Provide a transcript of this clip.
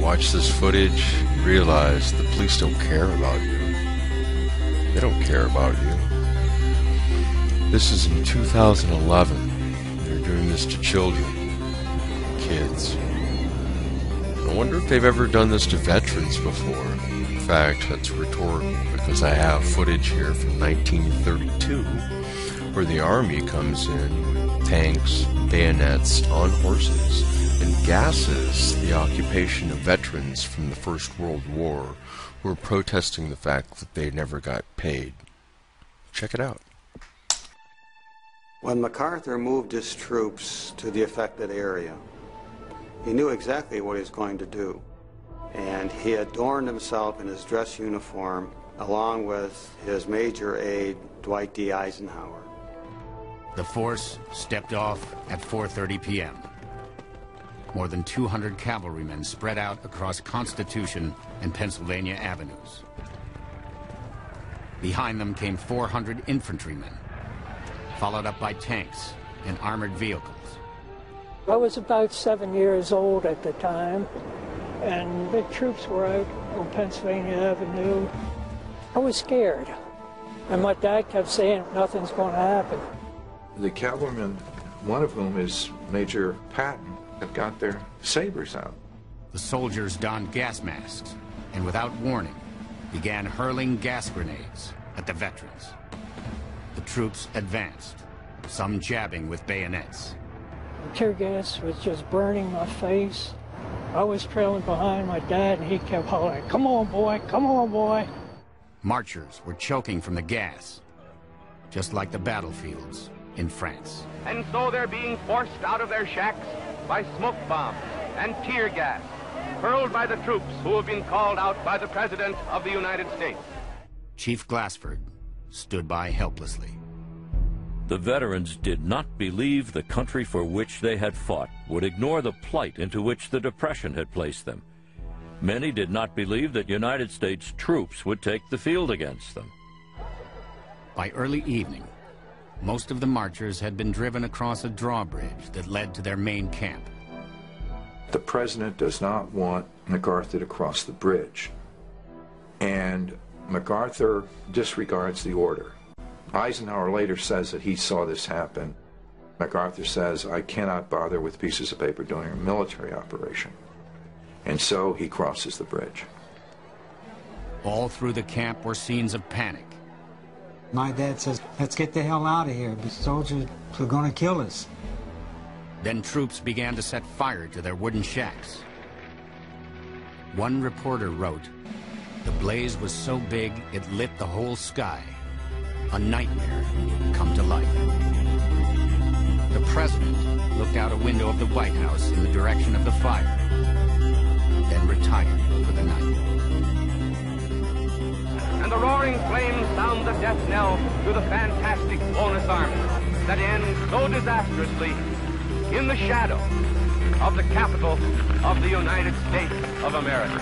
watch this footage, you realize the police don't care about you. They don't care about you. This is in 2011. They're doing this to children, kids. I wonder if they've ever done this to veterans before. In fact, that's rhetorical because I have footage here from 1932 where the Army comes in with tanks, bayonets, on horses, and gasses the occupation of veterans from the First World War who were protesting the fact that they never got paid. Check it out. When MacArthur moved his troops to the affected area, he knew exactly what he was going to do, and he adorned himself in his dress uniform along with his major aide, Dwight D. Eisenhower. The force stepped off at 4:30 p.m. More than 200 cavalrymen spread out across Constitution and Pennsylvania avenues. Behind them came 400 infantrymen, followed up by tanks and armored vehicles. I was about 7 years old at the time, and the troops were out on Pennsylvania Avenue. I was scared, and my dad kept saying, nothing's going to happen. The cavalrymen, one of whom is Major Patton, have got their sabers out. The soldiers donned gas masks and without warning began hurling gas grenades at the veterans. The troops advanced, some jabbing with bayonets. Tear gas was just burning my face. I was trailing behind my dad, and he kept hollering, "Come on, boy, come on, boy." Marchers were choking from the gas, just like the battlefields in France. And so they're being forced out of their shacks by smoke bombs and tear gas hurled by the troops who have been called out by the President of the United States. Chief Glassford stood by helplessly. The veterans did not believe the country for which they had fought would ignore the plight into which the Depression had placed them. Many did not believe that United States troops would take the field against them. By early evening, most of the marchers had been driven across a drawbridge that led to their main camp. The president does not want MacArthur to cross the bridge, and MacArthur disregards the order. Eisenhower later says that he saw this happen. MacArthur says, "I cannot bother with pieces of paper during a military operation." And so he crosses the bridge. All through the camp were scenes of panic. My dad says, "Let's get the hell out of here. The soldiers are going to kill us." Then troops began to set fire to their wooden shacks. One reporter wrote, "The blaze was so big it lit the whole sky. A nightmare come to life." The president looked out a window of the White House in the direction of the fire, then retired for the night. And the roaring flames sound the death knell to the fantastic bonus army that ends so disastrously in the shadow of the capital of the United States of America.